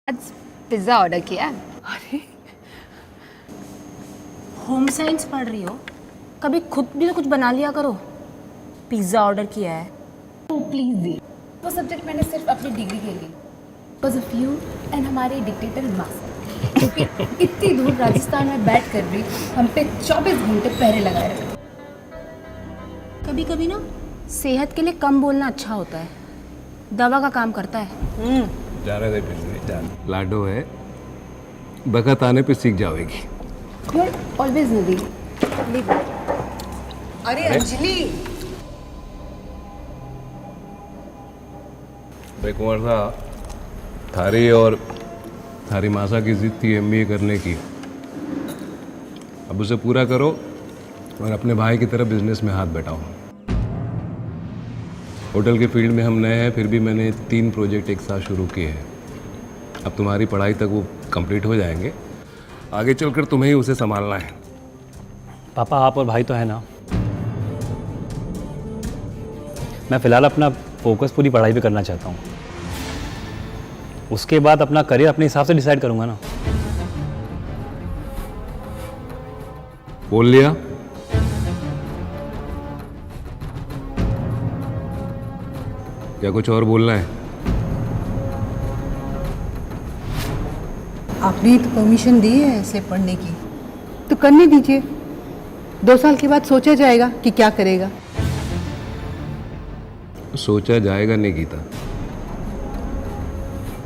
आज pizza order किया। अरे होम साइंस पढ़ रही हो, कभी खुद भी तो कुछ बना लिया करो। पिज्ज़ा ऑर्डर किया है। ओ प्लीज दी, वो सब्जेक्ट मैंने सिर्फ अपनी डिग्री के लिए, बिकॉज ऑफ यू एंड हमारे डिक्टेटर मास्टर, जो कि इतनी दूर राजस्थान में बैठ कर भी हम पे 24 घंटे पहरे लगाए रहे। कभी कभी ना सेहत के लिए कम बोलना अच्छा होता है, दवा का काम करता है। जाने दे बिजली जान। लाडो है, बखत आने पे सीख जाओगी। यू आर ऑलवेज नदी। अरे अंजलि, कुंवर था, थारी और थारी मासा की जिद थी एमबीए करने की। अब उसे पूरा करो और अपने भाई की तरह बिजनेस में हाथ बैठाओ। होटल के फील्ड में हम नए हैं, फिर भी मैंने 3 प्रोजेक्ट एक साथ शुरू किए हैं। अब तुम्हारी पढ़ाई तक वो कंप्लीट हो जाएंगे, आगे चलकर तुम्हें ही उसे संभालना है। पापा आप और भाई तो है ना। मैं फ़िलहाल अपना फोकस पूरी पढ़ाई पे करना चाहता हूँ, उसके बाद अपना करियर अपने हिसाब से डिसाइड करूँगा ना। बोल लिया? क्या कुछ और बोलना है? आपने तो परमिशन दी है इसे पढ़ने की, तो करने दीजिए। 2 साल के बाद सोचा जाएगा कि क्या करेगा। सोचा जाएगा नहीं गीता,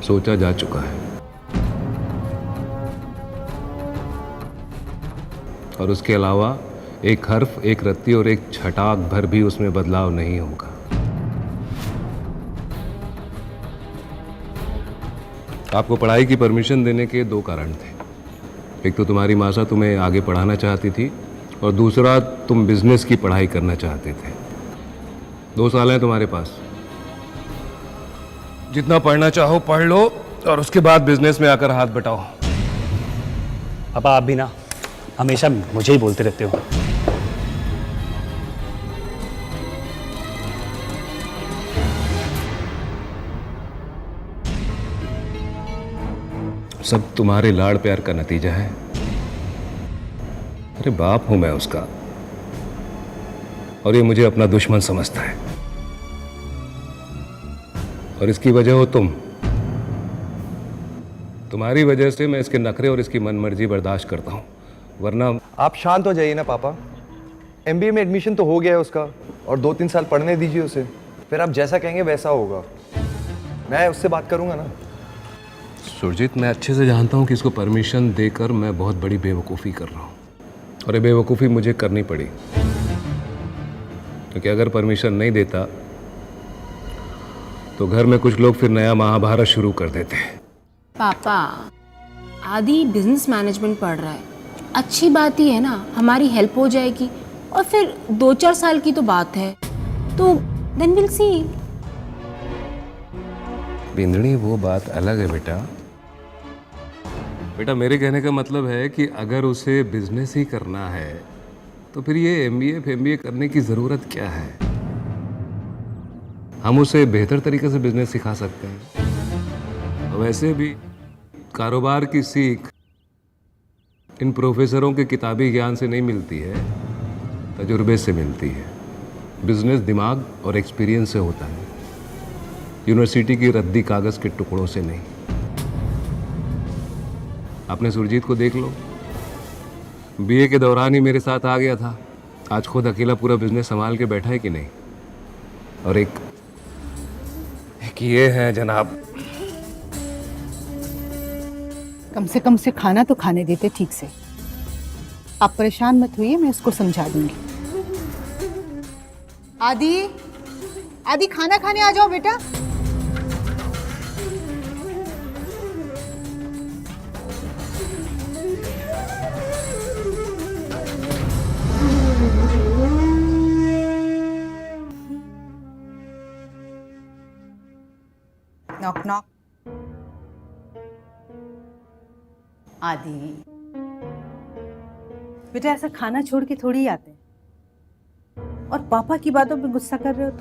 सोचा जा चुका है। और उसके अलावा एक हर्फ, एक रत्ती और एक छटाक भर भी उसमें बदलाव नहीं होगा। आपको पढ़ाई की परमिशन देने के 2 कारण थे। एक तो तुम्हारी मासा तुम्हें आगे पढ़ाना चाहती थी, और दूसरा तुम बिजनेस की पढ़ाई करना चाहते थे। 2 साल हैं तुम्हारे पास, जितना पढ़ना चाहो पढ़ लो और उसके बाद बिजनेस में आकर हाथ बटाओ। पापा आप भी ना हमेशा मुझे ही बोलते रहते हो। सब तुम्हारे लाड़ प्यार का नतीजा है। अरे बाप हूं मैं उसका, और ये मुझे अपना दुश्मन समझता है। और इसकी वजह हो तुम। तुम्हारी वजह से मैं इसके नखरे और इसकी मनमर्जी बर्दाश्त करता हूं, वरना। आप शांत हो जाइए ना पापा। एमबीए में एडमिशन तो हो गया है उसका, और 2-3 साल पढ़ने दीजिए उसे, फिर आप जैसा कहेंगे वैसा होगा। मैं उससे बात करूंगा ना। सुरजीत, मैं अच्छे से जानता हूं कि इसको परमिशन देकर मैं बहुत बड़ी बेवकूफ़ी कर रहा हूं, और ये बेवकूफ़ी मुझे करनी पड़ी, क्योंकि अगर परमिशन नहीं देता तो घर में कुछ लोग फिर नया महाभारत शुरू कर देते। पापा आदि बिजनेस मैनेजमेंट पढ़ रहा है, अच्छी बात ही है ना, हमारी हेल्प हो जाएगी। और फिर 2-4 साल की तो बात है, तो देन विल सी। बिंदनी, वो बात अलग है बेटा। बेटा, मेरे कहने का मतलब है कि अगर उसे बिजनेस ही करना है तो फिर ये एमबीए करने की ज़रूरत क्या है? हम उसे बेहतर तरीके से बिजनेस सिखा सकते हैं। वैसे भी कारोबार की सीख इन प्रोफेसरों के किताबी ज्ञान से नहीं मिलती है, तजुर्बे से मिलती है। बिजनेस दिमाग और एक्सपीरियंस से होता है, यूनिवर्सिटी की रद्दी कागज़ के टुकड़ों से नहीं। आपने सुरजीत को देख लो, बीए के दौरान ही मेरे साथ आ गया था, आज खुद अकेला पूरा बिजनेस संभाल के बैठा है कि नहीं। और एक ये है जनाब। कम से कम से खाना तो खाने देते ठीक से। आप परेशान मत होइए, मैं उसको समझा दूंगी। आदि, आदि खाना खाने आ जाओ बेटा। Knock knock. आदि बेटा, ऐसा खाना छोड़ के थोड़ी आते हैं। और पापा की बातों पे गुस्सा कर रहे हो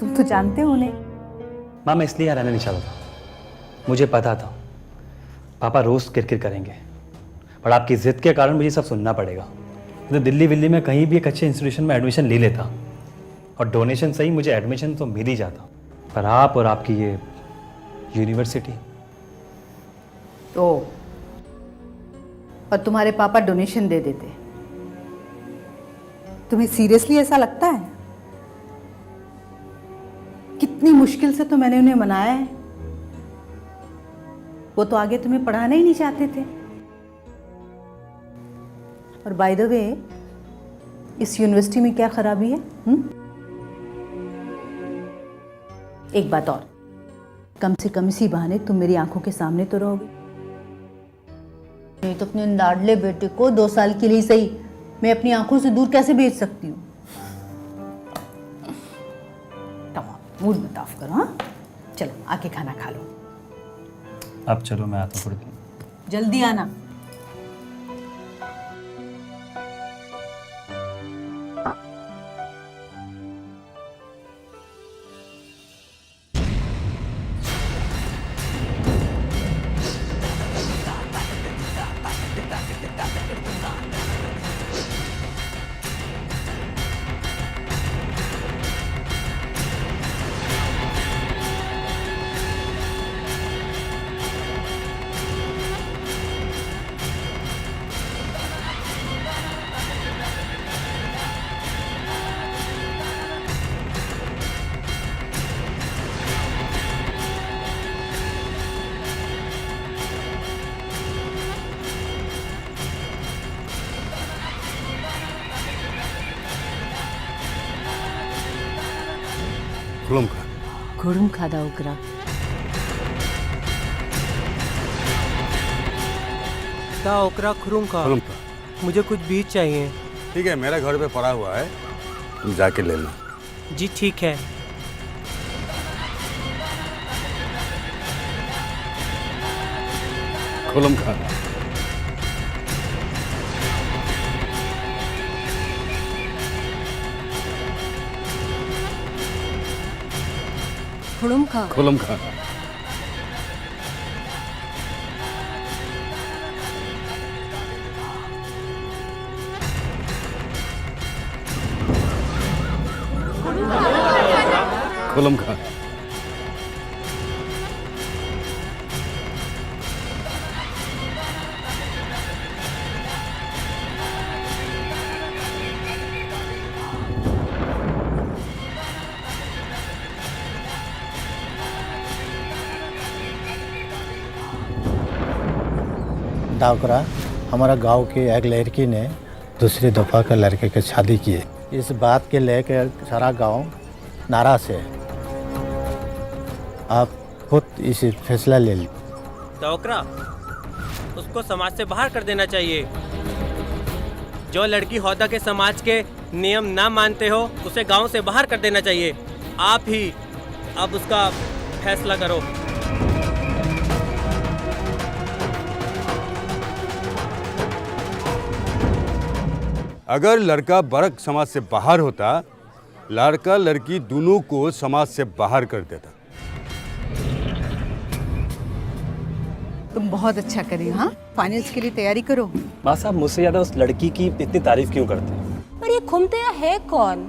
तुम तो जानते हो उन्हें। माँ मैं इसलिए यहाँ रहना नहीं चाहता था, मुझे पता था पापा रोज़ किरकिर करेंगे, पर आपकी ज़िद के कारण मुझे सब सुनना पड़ेगा। तो दिल्ली विल्ली में कहीं भी एक अच्छे इंस्टीट्यूशन में एडमिशन ले लेता और डोनेशन से ही मुझे एडमिशन तो मिल ही जाता, पर आप और आपकी ये यूनिवर्सिटी। तो और तुम्हारे पापा डोनेशन दे देते, तुम्हें सीरियसली ऐसा लगता है? कितनी मुश्किल से तो मैंने उन्हें मनाया है। वो तो आगे तुम्हें पढ़ाना ही नहीं चाहते थे। और बाय द वे, इस यूनिवर्सिटी में क्या खराबी है? एक बात और, कम से कम इसी बहाने तुम मेरी आंखों के सामने तो रहोगे। नहीं तो अपने लाडले बेटे को 2 साल के लिए सही मैं अपनी आंखों से दूर कैसे भेज सकती हूँ? मूड मत ऑफ करो। हाँ, चलो आके खाना खा लो। अब चलो, मैं आता हूँ थोड़ी देर। जल्दी आना। घुड़ुम खादा उकरा। ता ओकरा खुरुम का मुझे कुछ बीज चाहिए। ठीक है, मेरा घर पे पड़ा हुआ है, तुम जाके ले लो। जी ठीक है। खुलम खा। घुड़ुम खा। खुलम खा। खुलम खा। डाकरा, हमारा गांव की एक लड़की ने दूसरी दफ़ा के लड़के के शादी की है। इस बात के लेकर सारा गांव नाराज है। आप खुद इसे फैसला ले लीजिए। डॉकरा, उसको समाज से बाहर कर देना चाहिए। जो लड़की हौदा के समाज के नियम ना मानते हो उसे गांव से बाहर कर देना चाहिए। आप ही अब उसका फैसला करो। अगर लड़का बरक समाज से बाहर होता, लड़का लड़की दोनों को समाज से बाहर कर देता। तुम बहुत अच्छा करी। हाँ, फाइनल्स के लिए तैयारी करो। माँ साहब, मुझसे ज़्यादा उस लड़की की इतनी तारीफ क्यों करते हैं? पर ये खुमतेया है कौन?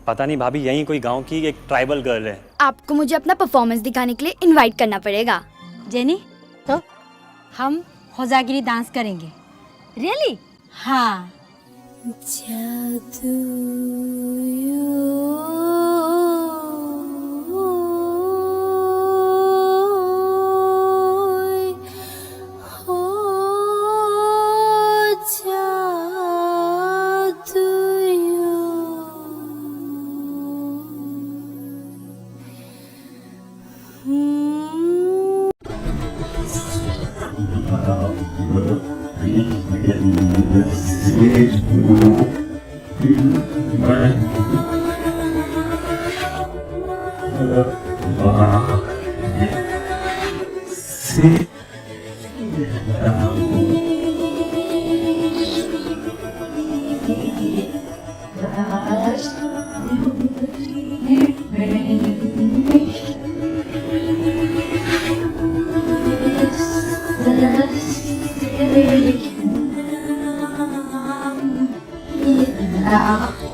पता नहीं भाभी, यहीं कोई गांव की एक ट्राइबल गर्ल है। आपको मुझे अपना परफॉर्मेंस दिखाने के लिए इनवाइट करना पड़ेगा। जेनी, तो हम होजागिरी डांस करेंगे। रियली? हाँ। मेरे नाम ये नाम